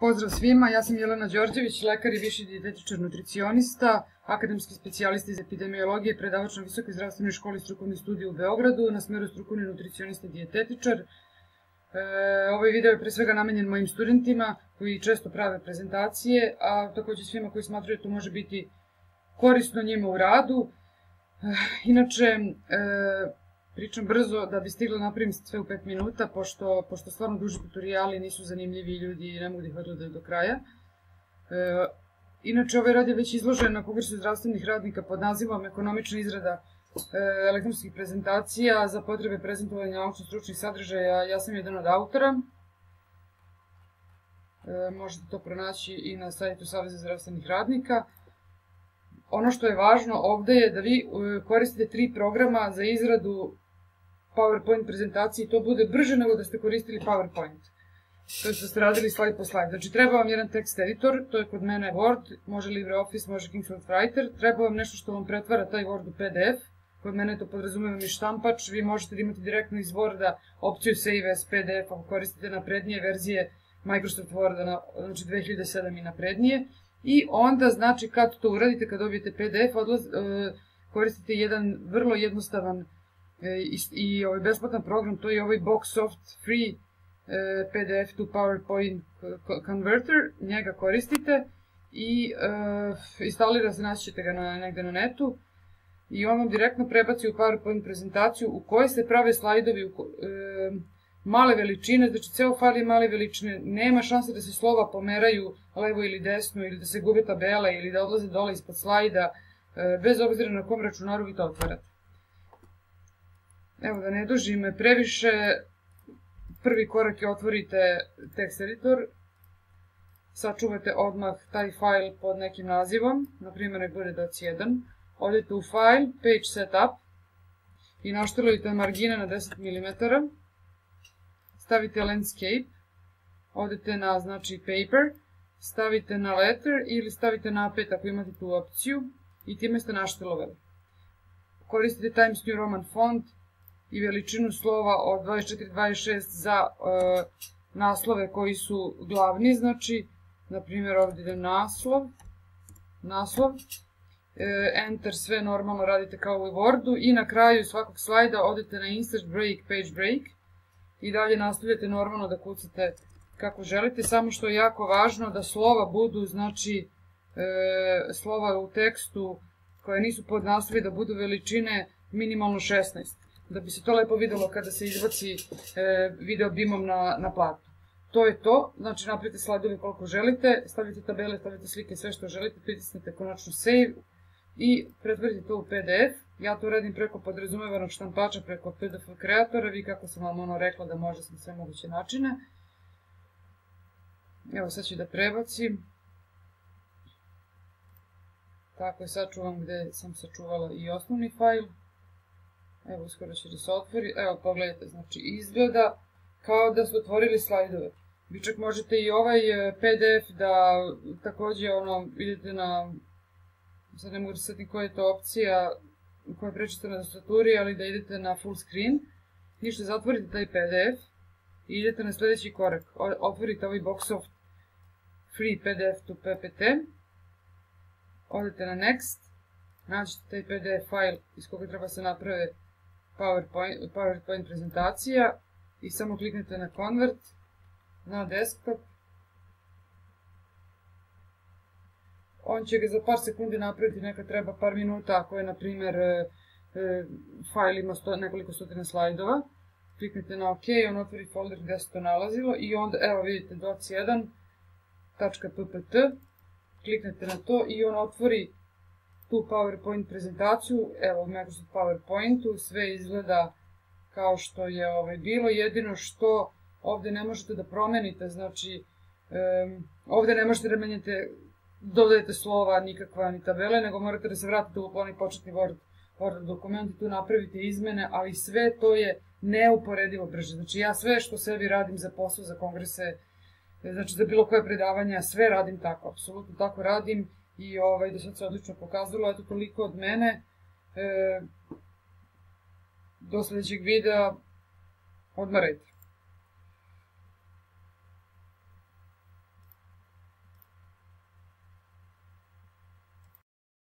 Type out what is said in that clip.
Pozdrav svima, ja sam Jelena Đorđević, lekar i viši dijetetičar nutricionista, akademski specijalista iz epidemiologije, predavač na Visokoj zdravstvenoj školi strukovnih studija u Beogradu, na smeru strukovni nutricionista i dijetetičar. Ovaj video je pre svega namenjen mojim studentima koji često prave prezentacije, a takođe svima koji smatraju da to može biti korisno njima u radu. Inače, pričam brzo da bi stigla napravim sve u 5 minuta, pošto stvarno duži tutoriali nisu zanimljivi i ljudi ne mogu da ih odgledaju do kraja. Inače, ovaj rad je već izložen na konkursu zdravstvenih radnika pod nazivom Ekonomična izrada elektronskih prezentacija za potrebe prezentovanja naučno-stručnih sadržaja. Ja sam jedan od autora. Možete to pronaći i na sajtu Saveza zdravstvenih radnika. Ono što je važno ovde je da vi koristite 3 programa za izradu PowerPoint prezentacije i to bude brže nego da ste koristili PowerPoint. To je što ste radili slajd po slajd. Znači, treba vam jedan tekst editor, to je kod mene Word, može LibreOffice, može Kingfield Writer. Treba vam nešto što vam pretvara taj Word u PDF. Kod mene to podrazumeva i štampač. Vi možete da imate direktno iz Worda opciju Save as PDF ako koristite naprednije verzije Microsoft Worda, znači 2007 i naprednije. I onda, znači, kad to uradite, kad dobijete PDF, koristite jedan vrlo jednostavan i besplatan program, to je ovaj BoxSoft Free PDF to PowerPoint Converter, njega koristite i instalira se, naći ćete ga negde na netu i on vam direktno prebaci u PowerPoint prezentaciju u kojoj se prave slajdovi male veličine, znači ceo fajl je male veličine, nema šanse da se slova pomeraju levo ili desno ili da se gube tabele ili da odlaze dole ispod slajda, bez obzira na kom računaru vi to otvarate. Evo da ne dužim previše, prvi korak je otvorite tekst editor, sačuvate odmah taj fajl pod nekim nazivom, na primjer nek bude doc1, odete u file, page setup i naštelujete margine na 10 mm, stavite landscape, odete na, znači, paper, stavite na letter ili stavite na A5 ako imate tu opciju i time ste naštelovali. Koristite Times New Roman font i veličinu slova od 24-26 za naslove koji su glavni, znači, na primjer ovdje ide naslov, enter, sve normalno radite kao u Wordu i na kraju svakog slajda odete na insert break, page break i dalje nastavljate normalno da kucate kako želite, samo što je jako važno da slova budu, znači, slova u tekstu koje nisu pod naslovi da budu veličine minimalno 16, da bi se to lepo videlo kada se izbaci video BIM-om na platu. To je to, znači napravite slajdove koliko želite, stavite tabele, stavite slike, sve što želite, pritisnete konačno save i pretvorite to u PDF. Ja to radim preko podrazumevanog štampača, preko PDF kreatora, vi kako sam vam rekla da može na sve moguće načine. Evo sad ću da prebacim. Tako je, sačuvam gde sam sačuvala i osnovni fajl. Evo, uskoro će da se otvori. Evo, pogledajte, znači izgleda kao da su otvorili slajdove. Vi čak možete i ovaj PDF da takođe idete na, sad ne mogu da se setim koja je to opcija koja prečite na tastaturi, ali da idete na full screen, ništa, zatvorite taj PDF i idete na sledeći korak. Otvorite ovaj BoxSoft Free PDF to PPT, odete na Next, nađete taj PDF file iz koga treba se naprave PowerPoint prezentacija i samo kliknete na Convert na desktop. On će ga za par sekundi napraviti, neka treba par minuta ako je, na primjer, fajl ima nekoliko stotina slajdova. Kliknete na OK, on otvori folder gde se to nalazilo i onda, evo vidite, doc1.ppt, kliknete na to i on otvori tu PowerPoint prezentaciju. Evo u Microsoft PowerPointu sve izgleda kao što je bilo, jedino što ovde ne možete da promenite, znači ovde ne možete da menjate, dodajete slova nikakva ni tabele, nego morate da se vratite u onaj početni Word dokument i tu napravite izmene, ali sve to je neuporedivo brže. Znači ja sve što sebi radim za posao, za kongrese, znači za bilo koje predavanja, sve radim tako, apsolutno tako radim i do sad se odlično pokazalo. Eto, toliko od mene. Do sledećeg videa, odmarajte.